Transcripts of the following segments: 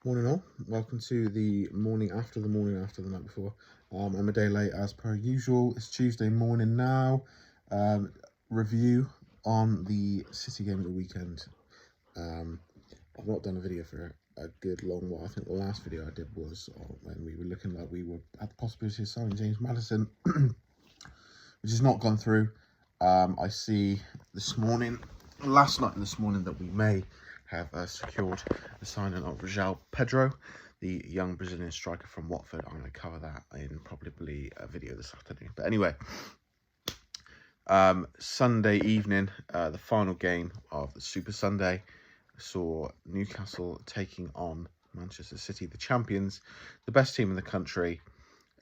Morning all, welcome to the morning after the night before. I'm a day late as per usual. It's Tuesday morning now. Review on the City game at the weekend. I've not done a video for a good long while. I think the last video I did was when we were looking like we were at the possibility of signing James Maddison, which has not gone through. I see last night and this morning, that we may have secured the signing of João Pedro, the young Brazilian striker from Watford. I'm going to cover that in probably a video this afternoon. But anyway, Sunday evening, the final game of the Super Sunday saw Newcastle taking on Manchester City, the champions, the best team in the country,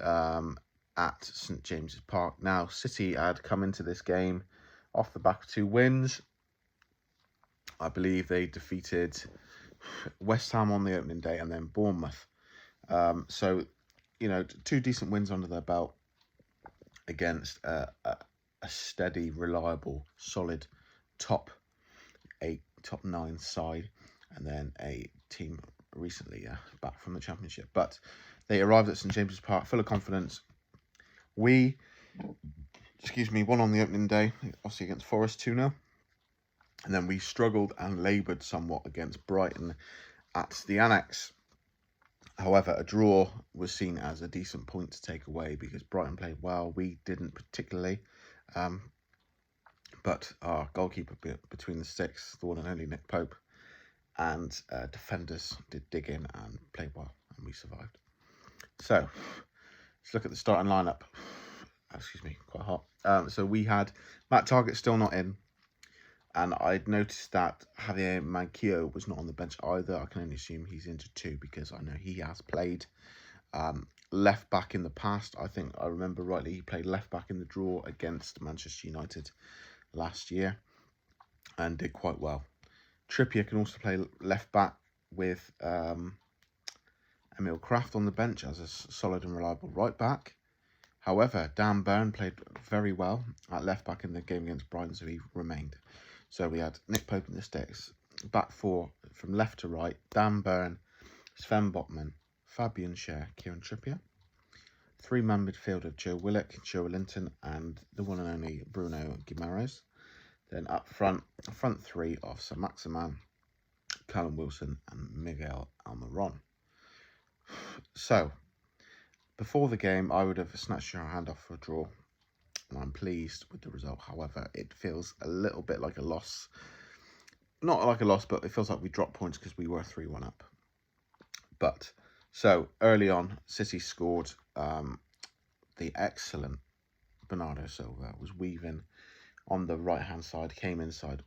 at St James's Park. Now, City had come into this game off the back of 2 wins. I believe they defeated West Ham on the opening day and then Bournemouth. So, 2 decent wins under their belt against a steady, reliable, solid top 9 side, and then a team recently back from the Championship. But they arrived at St James's Park full of confidence. We won on the opening day, obviously against Forest 2-0. And then we struggled and laboured somewhat against Brighton at the Annex. However, a draw was seen as a decent point to take away because Brighton played well. We didn't particularly. But our goalkeeper between the sticks, the one and only Nick Pope, and defenders did dig in and play well, and we survived. So, let's look at the starting lineup. Excuse me, quite hot. So we had Matt Targett still not in. And I'd noticed that Javier Manquillo was not on the bench either. I can only assume he's injured too, because I know he has played left back in the past. I think I remember rightly, he played left back in the draw against Manchester United last year and did quite well. Trippier can also play left back with Emil Kraft on the bench as a solid and reliable right back. However, Dan Burn played very well at left back in the game against Brighton, so he remained. So we had Nick Pope in the sticks, back 4 from left to right, Dan Burn, Sven Botman, Fabian Schär, Kieran Trippier. 3-man midfielder Joe Willock, Joe Linton, and the one and only Bruno Guimaraes. Then up front 3 of Saint-Maximin, Callum Wilson, and Miguel Almiron. So, before the game, I would have snatched your hand off for a draw, and I'm pleased with the result. However, it feels a little bit like a loss. Not like a loss, but it feels like we dropped points because we were 3-1 up. But, so, early on, City scored. The excellent Bernardo Silva was weaving on the right-hand side, came inside.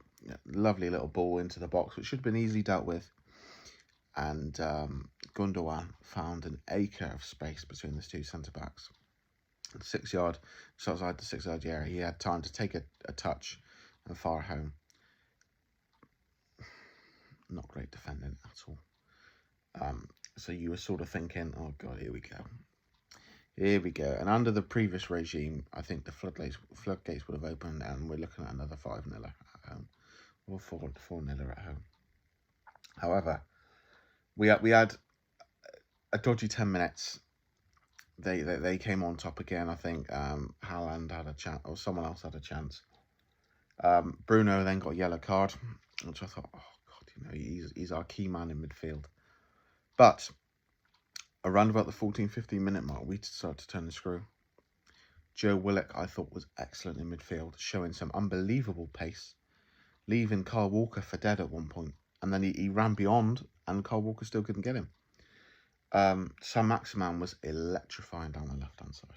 Lovely little ball into the box, which should have been easily dealt with. And Gundogan found an acre of space between the 2 centre-backs. 6 yard, just outside the 6 yard area. He had time to take a touch and fire home. Not great defending at all. So you were sort of thinking, oh God, here we go. Here we go. And under the previous regime, I think the floodgates would have opened, and we're looking at another 5-0 at home, or 4-0 at home. However, we had a dodgy 10 minutes. They came on top again. I think Haaland had a chance, or someone else had a chance. Bruno then got a yellow card, which I thought, oh God, he's our key man in midfield. But around about the 14-15 minute mark, we started to turn the screw. Joe Willock, I thought, was excellent in midfield, showing some unbelievable pace, leaving Kyle Walker for dead at one point, and then he ran beyond, and Kyle Walker still couldn't get him. Saint-Maximin was electrifying down the left-hand side.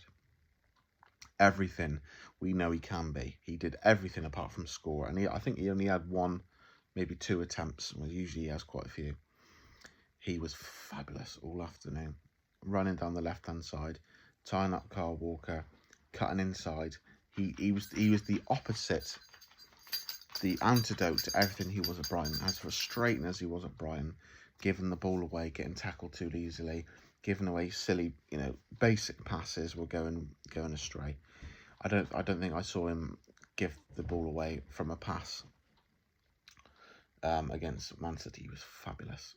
Everything we know he can be. He did everything apart from score, and I think he only had 1, maybe 2 attempts, well, usually he has quite a few. He was fabulous all afternoon, running down the left-hand side, tying up Kyle Walker, cutting inside. He was the opposite, the antidote to everything he was at Brighton. As frustrating as he was at Brighton, giving the ball away, getting tackled too easily, giving away silly, basic passes were going astray. I don't think I saw him give the ball away from a pass against Man City. He was fabulous,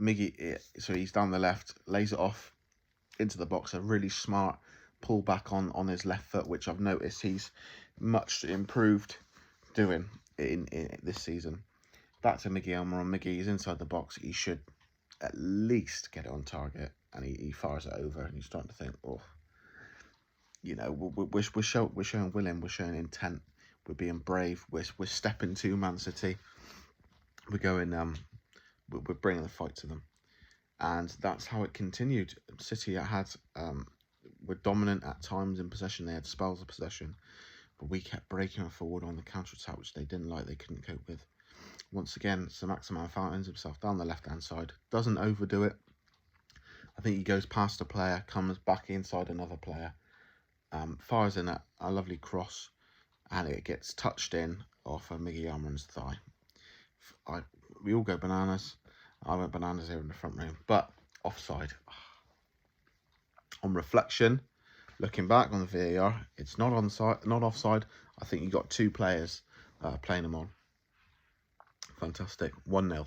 Miggy, so he's down the left, lays it off into the box. A really smart pull back on his left foot, which I've noticed he's much improved doing in this season. Back to Miggy Almiron. Miggy is inside the box. He should at least get it on target, and he fires it over, and you're starting to think, oh, you know, we're showing willing, we're showing intent, we're being brave, we're stepping to Man City, we're going, we're bringing the fight to them, and that's how it continued. City were dominant at times in possession. They had spells of possession, but we kept breaking forward on the counter attack, which they didn't like. They couldn't cope with. Once again, Saint-Maximin finds himself down the left-hand side, doesn't overdo it. I think he goes past a player, comes back inside another player, fires in a lovely cross, and it gets touched in off of Miggy Almiron's thigh. We all go bananas. I went bananas here in the front room, but offside. On reflection, looking back on the VAR, it's not offside. I think you got two players playing him on. Fantastic. 1-0.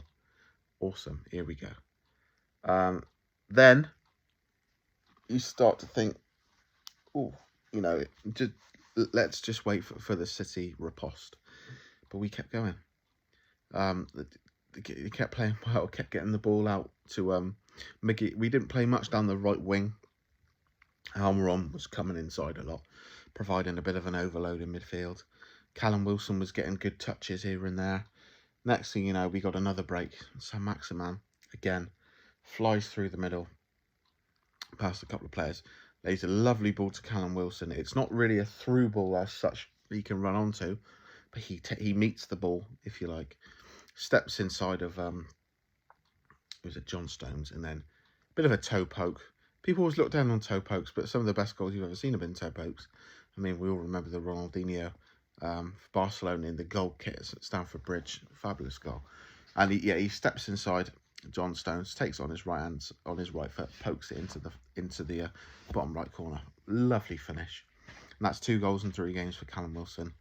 Awesome. Here we go. Then you start to think, oh, you know, let's just wait for the City riposte. But we kept going. He kept playing well, kept getting the ball out to Miggy. We didn't play much down the right wing. Almiron was coming inside a lot, providing a bit of an overload in midfield. Callum Wilson was getting good touches here and there. Next thing you know, we got another break. Saint-Maximin, again, flies through the middle, past a couple of players, lays a lovely ball to Callum Wilson. It's not really a through ball as such he can run onto, but he meets the ball, if you like, steps inside of, it was a John Stones, and then a bit of a toe poke. People always look down on toe pokes, but some of the best goals you've ever seen have been toe pokes. I mean, we all remember the Ronaldinho for Barcelona in the goal kit at Stamford Bridge. Fabulous goal. And he steps inside John Stones, takes it on his right foot, pokes it into the bottom right corner. Lovely finish. And that's 2 goals in 3 games for Callum Wilson.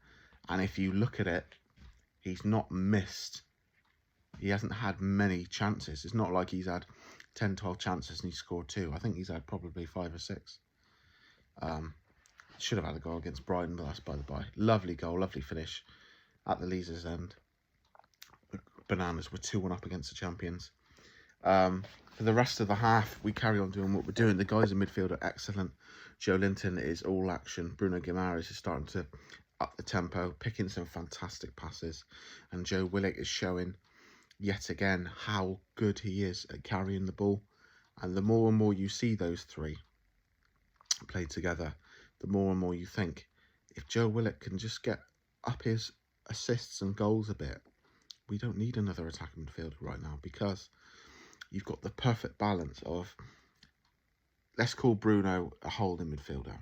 And if you look at it, he's not missed. He hasn't had many chances. It's not like he's had 10, 12 chances and he scored 2. I think he's had probably 5 or 6. Should have had a goal against Brighton, but that's by the by. Lovely goal, lovely finish at the Leazer's end. Bananas were 2-1 up against the champions. For the rest of the half, we carry on doing what we're doing. The guys in midfield are excellent. Joe Linton is all action. Bruno Guimaraes is starting to up the tempo, picking some fantastic passes. And Joe Willock is showing yet again how good he is at carrying the ball. And the more and more you see those three play together, the more and more you think, if Joe Willock can just get up his assists and goals a bit, we don't need another attacking midfielder right now, because you've got the perfect balance of, let's call Bruno a holding midfielder,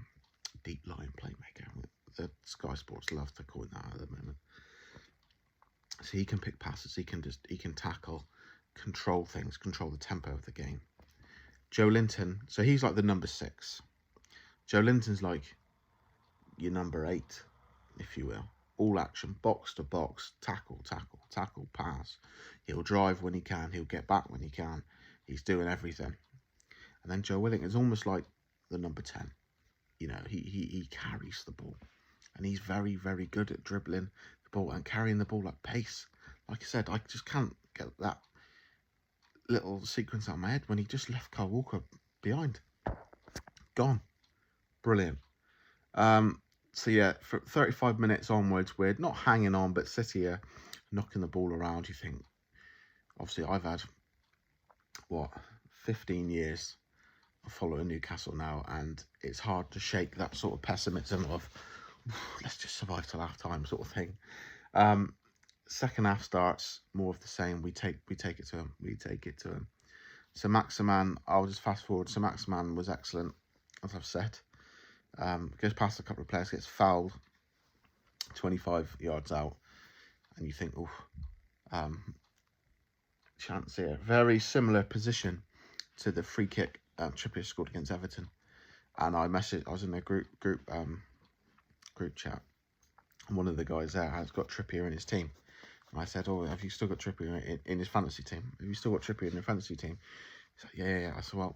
deep line playmaker. The Sky Sports love to call it that at the moment. So he can pick passes, he can tackle, control things, control the tempo of the game. Joe Linton, so he's like the number 6. Joe Linton's like your number 8, if you will. All action, box to box, tackle, pass. He'll drive when he can, he'll get back when he can. He's doing everything. And then Joe Willock is almost like the number 10. You know, he carries the ball. And he's very, very good at dribbling the ball and carrying the ball at pace. Like I said, I just can't get that little sequence out of my head when he just left Kyle Walker behind. Gone. Brilliant. So yeah, for 35 minutes onwards, we're not hanging on, but City are knocking the ball around. You think, obviously, I've had, 15 years of following Newcastle now, and it's hard to shake that sort of pessimism of, let's just survive till half time sort of thing. Second half starts, more of the same. We take it to him. Saint-Maximin, I'll just fast forward. Saint-Maximin was excellent, as I've said. Goes past a couple of players, gets fouled 25 yards out, and you think, chance here. Very similar position to the free kick Trippier scored against Everton. And I was in a group chat, and one of the guys there has got Trippier in his team. And I said, oh, have you still got Trippier in his fantasy team? Have you still got Trippier in your fantasy team? He's like, yeah. I said, well,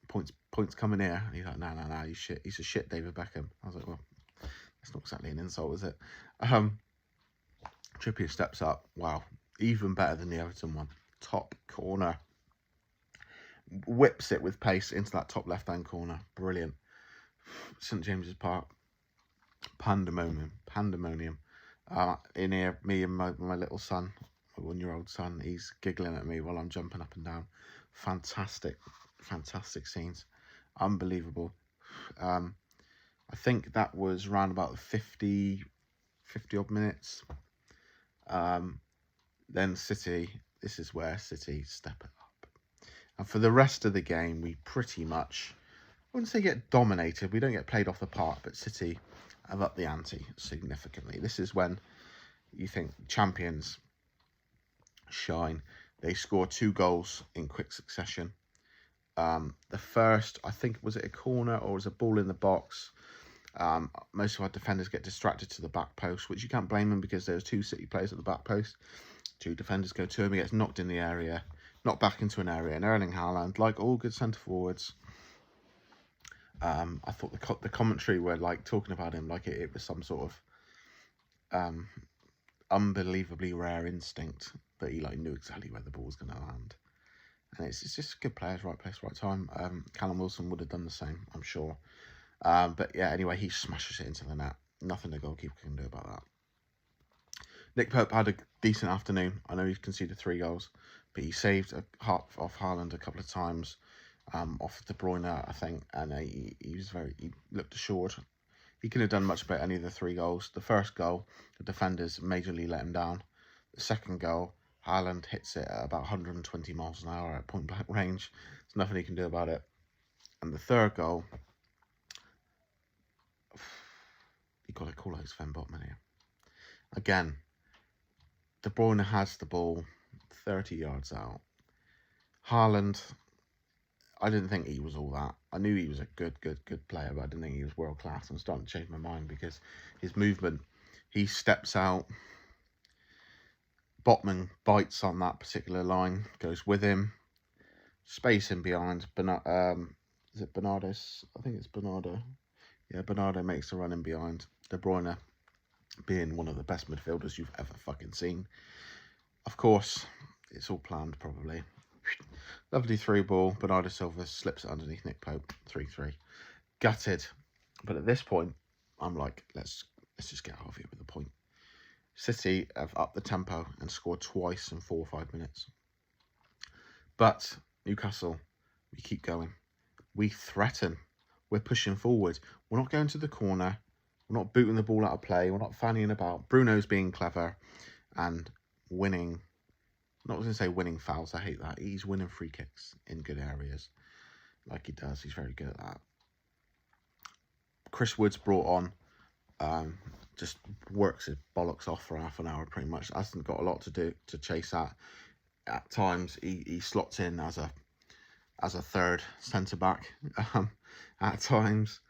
points coming here. And he's like, no, he's shit. He's a shit David Beckham. I was like, well, that's not exactly an insult, is it? Trippier steps up. Wow. Even better than the Everton one. Top corner. Whips it with pace into that top left-hand corner. Brilliant. St James's Park. Pandemonium. In here, me and my little son, my 1-year-old son, he's giggling at me while I'm jumping up and down. Fantastic scenes. Unbelievable. I think that was around about 50 odd minutes. Then City, this is where City step it up. And for the rest of the game, we pretty much, I wouldn't say get dominated. We don't get played off the park, but City have upped the ante significantly. This is when you think champions shine. They score 2 goals in quick succession. The first, I think, was it a corner or was a ball in the box? Most of our defenders get distracted to the back post, which you can't blame them because there's 2 City players at the back post. 2 defenders go to him. He gets knocked in the area, knocked back into an area. And Erling Haaland, like all good centre forwards, I thought the commentary were like talking about him like it was some sort of unbelievably rare instinct that he like knew exactly where the ball was going to land. And it's just good players, right place, right time. Callum Wilson would have done the same, I'm sure. But yeah, anyway, he smashes it into the net. Nothing the goalkeeper can do about that. Nick Pope had a decent afternoon. I know he's conceded 3 goals, but he saved a half off Haaland a couple of times, off De Bruyne, I think, and he looked assured. He couldn't have done much about any of the 3 goals. The first goal, the defenders majorly let him down. The second goal, Haaland hits it at about 120 miles an hour at point blank range. There's nothing he can do about it. And the third goal, you've got to call out Sven Botman here. Again, De Bruyne has the ball 30 yards out. Haaland, I didn't think he was all that. I knew he was a good player, but I didn't think he was world class. I'm starting to change my mind because his movement, he steps out. Botman bites on that particular line, goes with him. Space in behind. Is it Bernardo? I think it's Bernardo. Yeah, Bernardo makes the run in behind. De Bruyne being one of the best midfielders you've ever fucking seen. Of course, it's all planned probably. Lovely through ball. Bernardo Silva slips it underneath Nick Pope. 3-3. Gutted. But at this point, I'm like, let's just get out of here with a point. City have upped the tempo and scored twice in 4 or 5 minutes. But Newcastle, we keep going. We threaten. We're pushing forward. We're not going to the corner. We're not booting the ball out of play. We're not fannying about. Bruno's being clever and winning. I'm not going to say winning fouls. I hate that. He's winning free kicks in good areas. Like he does. He's very good at that. Chris Wood's brought on. Just works his bollocks off for half an hour pretty much. Hasn't got a lot to do to chase at. At times he slots in as a third centre back. At times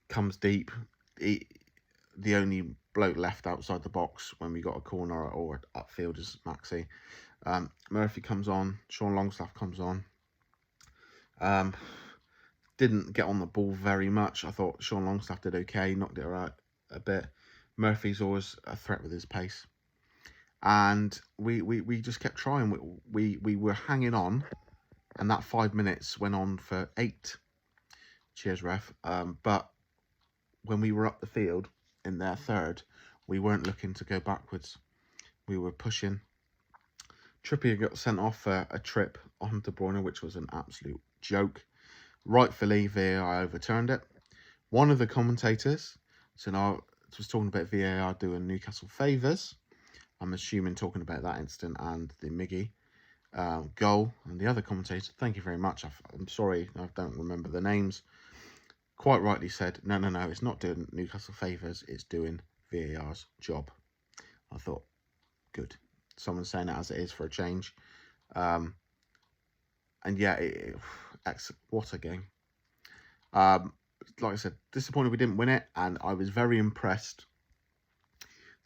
comes deep. The only bloke left outside the box when we got a corner or upfield is Maxi. Murphy comes on. Sean Longstaff comes on. Didn't get on the ball very much. I thought Sean Longstaff did okay. Knocked it out a bit. Murphy's always a threat with his pace. And we just kept trying. We were hanging on. And that 5 minutes went on for 8. Cheers, ref. But when we were up the field in their third, we weren't looking to go backwards. We were pushing. Trippier got sent off for a trip on De Bruyne, which was an absolute joke. Rightfully, VAR overturned it. One of the commentators, was talking about VAR doing Newcastle favours. I'm assuming talking about that incident and the Miggy goal. And the other commentator, thank you very much. I'm sorry, I don't remember the names. Quite rightly said, no, it's not doing Newcastle favours, it's doing VAR's job. I thought, good. Someone's saying it as it is for a change. And yeah, what a game. Like I said, disappointed we didn't win it, and I was very impressed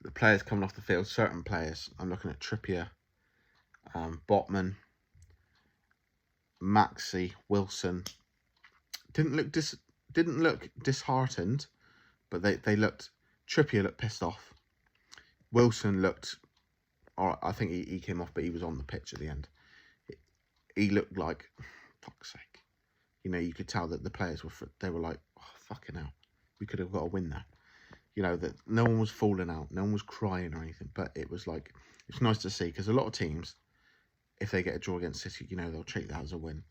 the players coming off the field, certain players, I'm looking at Trippier, Botman, Maxi, Wilson, didn't look disheartened, but they looked. Trippier looked pissed off. Wilson looked, or I think he came off, but he was on the pitch at the end. He looked like, fuck's sake, you know, you could tell that the players they were like, oh, fucking hell, we could have got a win there. You know, that no one was falling out, no one was crying or anything, but it was like, it's nice to see, because a lot of teams, if they get a draw against City, you know, they'll treat that as a win.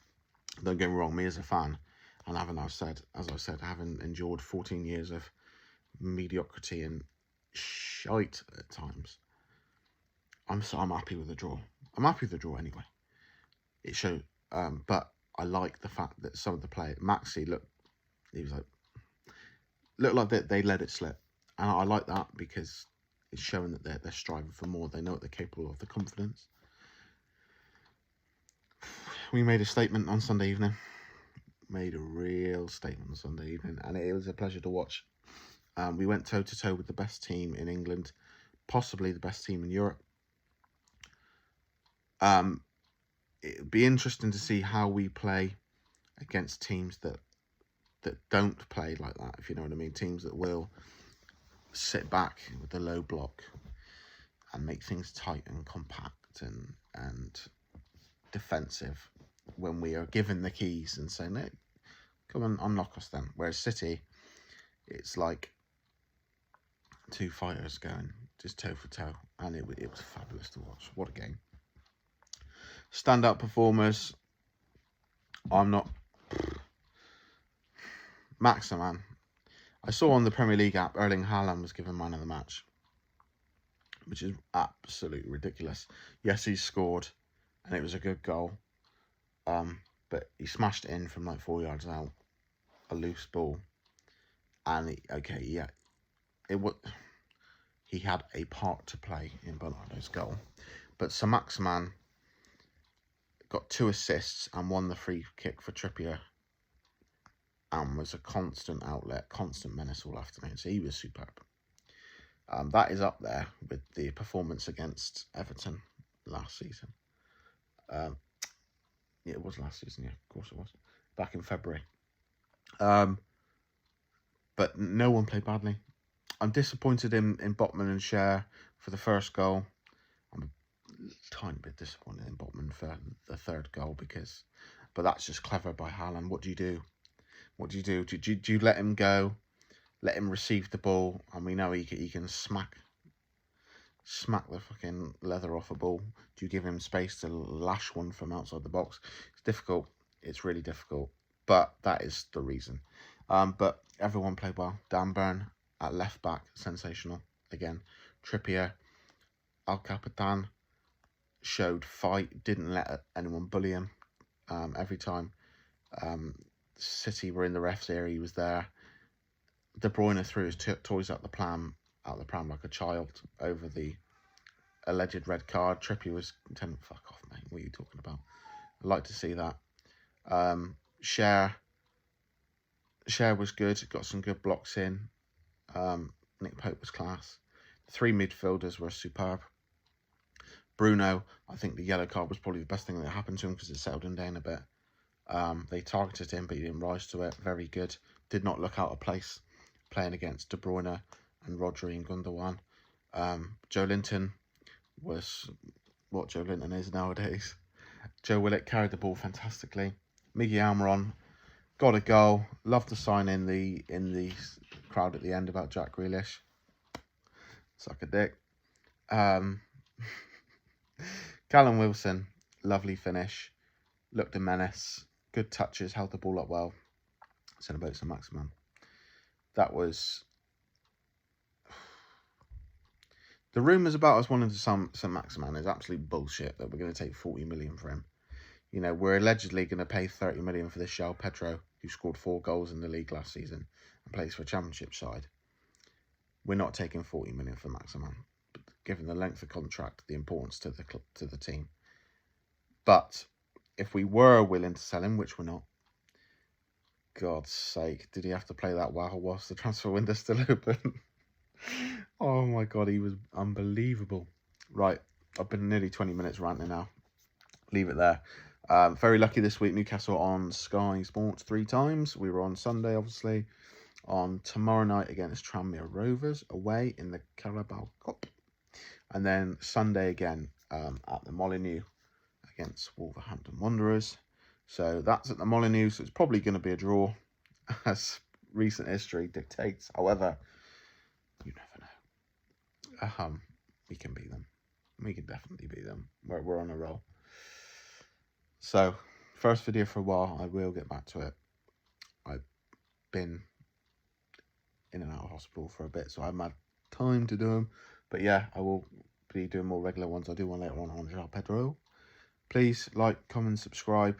Don't get me wrong, me as a fan, and as I said, having endured 14 years of mediocrity and shite at times, I'm happy with the draw. I'm happy with the draw anyway. It showed, but I like the fact that some of the players, Maxi looked like they let it slip, and I like that because it's showing that they're striving for more. They know what they're capable of, the confidence. We made a statement on Sunday evening. Made a real statement on Sunday evening, and it was a pleasure to watch. We went toe-to-toe with the best team in England, possibly the best team in Europe. It'd be interesting to see how we play against teams that don't play like that, if you know what I mean. Teams that will sit back with the low block and make things tight and compact and defensive when we are given the keys and saying, hey, come on, unlock us then. Whereas City, it's like two fighters going just toe for toe, and it was fabulous to watch. What a game. Stand-up performers, I'm not... Maximan. I saw on the Premier League app, Erling Haaland was given man of the match, which is absolutely ridiculous. Yes, he scored, and it was a good goal. But he smashed it in from like 4 yards out, a loose ball, and he had a part to play in Bernardo's goal. But Sir Maximan got 2 assists and won the free kick for Trippier, and was a constant outlet, constant menace all afternoon. So he was superb. That is up there with the performance against Everton last season. Yeah, it was last season. Yeah, of course it was. Back in February. But no one played badly. I'm disappointed in Botman and Cher for the first goal. I'm a tiny bit disappointed in Botman for the third goal but that's just clever by Haaland. What do you do? What do you do? Do you let him go? Let him receive the ball, and we know he can smack the fucking leather off a ball. Do you give him space to lash one from outside the box? It's difficult. It's really difficult. But that is the reason. But everyone played well. Dan Burn at left back, sensational. Again, Trippier, Al Capitan showed fight. Didn't let anyone bully him. Every time City were in the ref's area, he was there. De Bruyne threw his toys out the pram like a child over the alleged red card. Trippier was intending, fuck off, mate. What are you talking about? I'd like to see that. Cher was good. Got some good blocks in. Nick Pope was class. The 3 midfielders were superb. Bruno, I think the yellow card was probably the best thing that happened to him because it settled him down a bit. They targeted him, but he didn't rise to it. Very good. Did not look out of place playing against De Bruyne and Rodri and Gundogan. Joe Linton was what Joe Linton is nowadays. Joe Willock carried the ball fantastically. Miggy Almiron got a goal. Loved the sign in the crowd at the end about Jack Grealish. Suck a dick. Callum Wilson, lovely finish. Looked a menace. Good touches, held the ball up well. Said about Sir Maximan. That was... The rumours about us wanting to sell Sir Maximan is absolute bullshit, that we're going to take 40 million for him. You know, we're allegedly going to pay 30 million for this João Pedro, who scored 4 goals in the league last season and plays for a championship side. We're not taking 40 million for Maximan, given the length of contract, the importance to the team. But if we were willing to sell him, which we're not, God's sake, did he have to play that well whilst the transfer window's still open? Oh my God, he was unbelievable. Right, I've been nearly 20 minutes ranting now. Leave it there. Very lucky this week. Newcastle on Sky Sports 3 times. We were on Sunday, obviously. On tomorrow night against Tranmere Rovers away in the Carabao Cup. And then Sunday again at the Molineux against Wolverhampton Wanderers. So that's at the Molineux, so it's probably going to be a draw, as recent history dictates. However, you never know. We can beat them. We can definitely beat them. We're on a roll. So, first video for a while. I will get back to it. I've been in and out of hospital for a bit, so I haven't had time to do them. But yeah, I will be doing more regular ones. I'll do one later on João Pedro. Please like, comment, subscribe,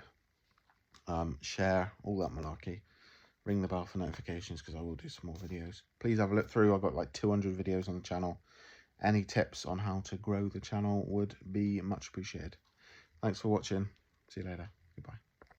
share, all that malarkey. Ring the bell for notifications because I will do some more videos. Please have a look through. I've got like 200 videos on the channel. Any tips on how to grow the channel would be much appreciated. Thanks for watching. See you later. Goodbye.